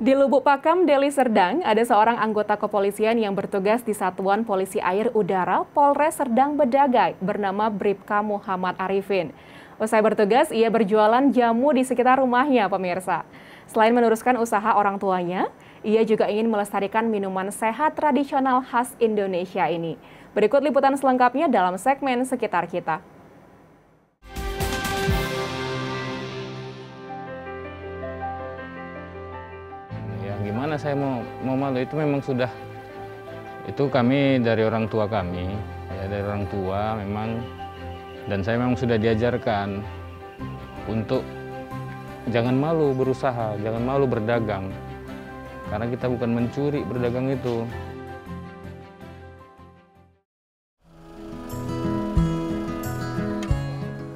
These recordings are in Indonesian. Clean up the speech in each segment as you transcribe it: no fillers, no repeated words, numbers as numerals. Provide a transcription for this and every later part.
Di Lubuk Pakam, Deli Serdang, ada seorang anggota kepolisian yang bertugas di Satuan Polisi Air Udara Polres Serdang Bedagai bernama Bribka Muhammad Arifin. Usai bertugas, ia berjualan jamu di sekitar rumahnya, pemirsa. Selain meneruskan usaha orang tuanya, ia juga ingin melestarikan minuman sehat tradisional khas Indonesia ini. Berikut liputan selengkapnya dalam segmen Sekitar Kita. Gimana saya mau malu, itu memang sudah, itu kami dari orang tua kami, ya dari orang tua memang, dan saya memang sudah diajarkan untuk jangan malu berusaha, jangan malu berdagang, karena kita bukan mencuri berdagang itu.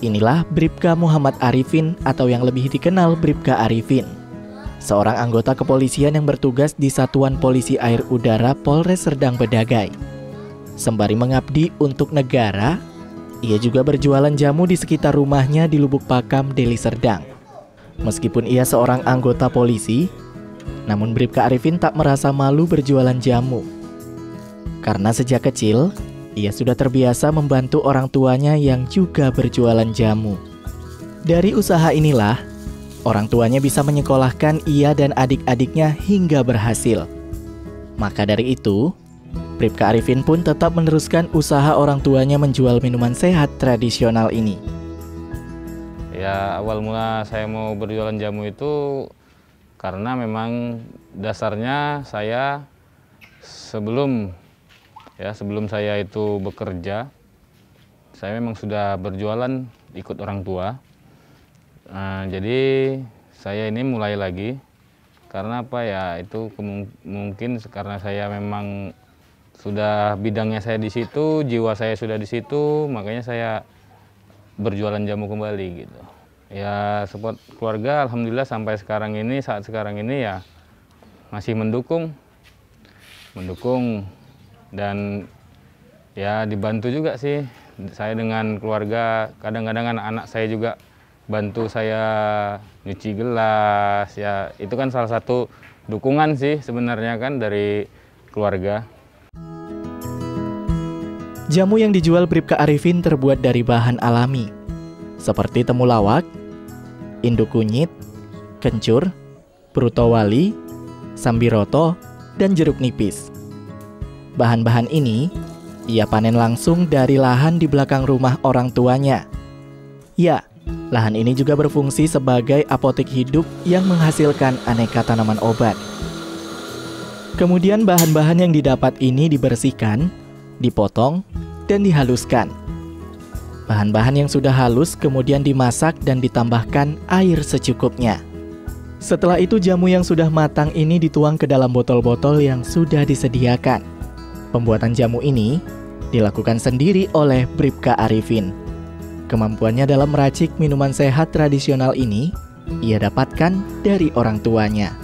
Inilah Bribka Muhammad Arifin atau yang lebih dikenal Bribka Arifin. Seorang anggota kepolisian yang bertugas di Satuan Polisi Air Udara Polres Serdang Bedagai. Sembari mengabdi untuk negara, ia juga berjualan jamu di sekitar rumahnya di Lubuk Pakam, Deli Serdang. Meskipun ia seorang anggota polisi, namun Bribka Arifin tak merasa malu berjualan jamu. Karena sejak kecil, ia sudah terbiasa membantu orang tuanya yang juga berjualan jamu. Dari usaha inilah, orang tuanya bisa menyekolahkan ia dan adik-adiknya hingga berhasil. Maka dari itu, Bribka Arifin pun tetap meneruskan usaha orang tuanya menjual minuman sehat tradisional ini. Ya, awal mula saya mau berjualan jamu itu karena memang dasarnya saya sebelum saya itu bekerja, saya memang sudah berjualan ikut orang tua. Nah, jadi saya ini mulai lagi karena apa ya, itu mungkin karena saya memang sudah bidangnya saya di situ, jiwa saya sudah di situ, makanya saya berjualan jamu kembali gitu. Ya, support keluarga alhamdulillah sampai saat sekarang ini ya masih mendukung dan ya dibantu juga sih saya dengan keluarga. Kadang-kadang anak-anak saya juga bantu saya nyuci gelas, ya itu kan salah satu dukungan sih sebenarnya kan dari keluarga. Jamu yang dijual Bribka Arifin terbuat dari bahan alami, seperti temulawak, induk kunyit, kencur, brutowali, sambiroto, dan jeruk nipis. Bahan-bahan ini ia panen langsung dari lahan di belakang rumah orang tuanya. Ya, lahan ini juga berfungsi sebagai apotek hidup yang menghasilkan aneka tanaman obat. Kemudian bahan-bahan yang didapat ini dibersihkan, dipotong, dan dihaluskan. Bahan-bahan yang sudah halus kemudian dimasak dan ditambahkan air secukupnya. Setelah itu jamu yang sudah matang ini dituang ke dalam botol-botol yang sudah disediakan. Pembuatan jamu ini dilakukan sendiri oleh Bribka Arifin. Kemampuannya dalam meracik minuman sehat tradisional ini ia dapatkan dari orang tuanya.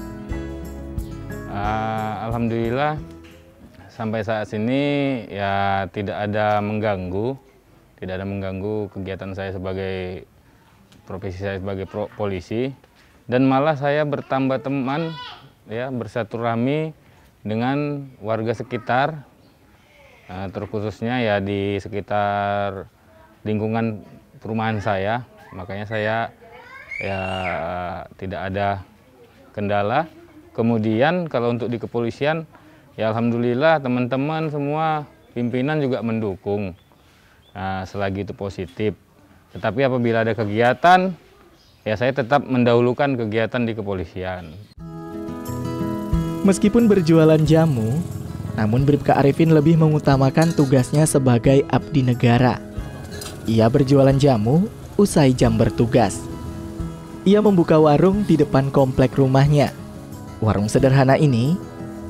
Alhamdulillah sampai saat ini ya tidak ada mengganggu kegiatan saya sebagai profesi saya sebagai polisi, dan malah saya bertambah teman ya, bersilaturahmi dengan warga sekitar, terkhususnya ya di sekitar lingkungan perumahan saya. Makanya saya ya tidak ada kendala. Kemudian kalau untuk di kepolisian ya alhamdulillah teman-teman semua pimpinan juga mendukung, selagi itu positif. Tetapi apabila ada kegiatan ya saya tetap mendahulukan kegiatan di kepolisian. Meskipun berjualan jamu, namun Bribka Arifin lebih mengutamakan tugasnya sebagai abdi negara. Ia berjualan jamu usai jam bertugas. Ia membuka warung di depan komplek rumahnya. Warung sederhana ini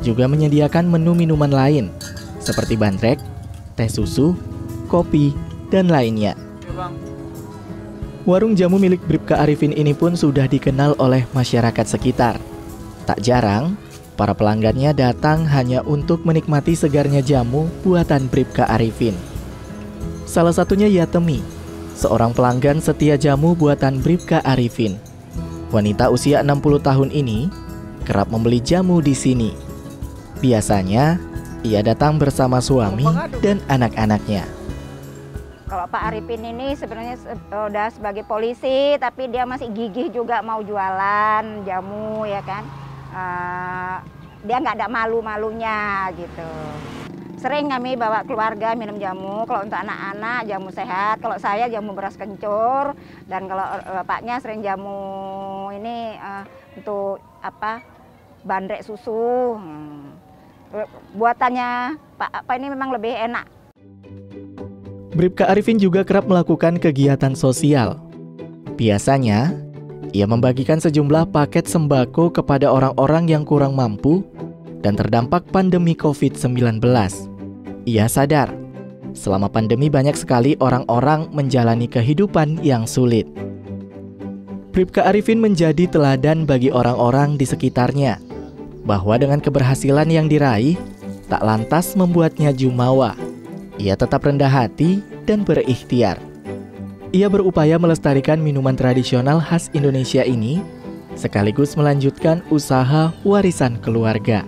juga menyediakan menu minuman lain, seperti bandrek, teh susu, kopi, dan lainnya. Warung jamu milik Bribka Arifin ini pun sudah dikenal oleh masyarakat sekitar. Tak jarang, para pelanggannya datang hanya untuk menikmati segarnya jamu buatan Bribka Arifin. Salah satunya Yatemi, seorang pelanggan setia jamu buatan Bribka Arifin. Wanita usia 60 tahun ini kerap membeli jamu di sini. Biasanya, ia datang bersama suami dan anak-anaknya. Kalau Pak Arifin ini sebenarnya udah sebagai polisi, tapi dia masih gigih juga mau jualan jamu ya kan. Dia nggak ada malu-malunya gitu. Sering kami bawa keluarga minum jamu, kalau untuk anak-anak jamu sehat, kalau saya jamu beras kencur, dan kalau bapaknya sering jamu ini untuk bandrek susu. Buatannya Pak ini memang lebih enak. Bribka Arifin juga kerap melakukan kegiatan sosial. Biasanya, ia membagikan sejumlah paket sembako kepada orang-orang yang kurang mampu dan terdampak pandemi COVID-19. Ia sadar, selama pandemi banyak sekali orang-orang menjalani kehidupan yang sulit. Bribka Arifin menjadi teladan bagi orang-orang di sekitarnya, bahwa dengan keberhasilan yang diraih, tak lantas membuatnya jumawa. Ia tetap rendah hati dan berikhtiar. Ia berupaya melestarikan minuman tradisional khas Indonesia ini, sekaligus melanjutkan usaha warisan keluarga.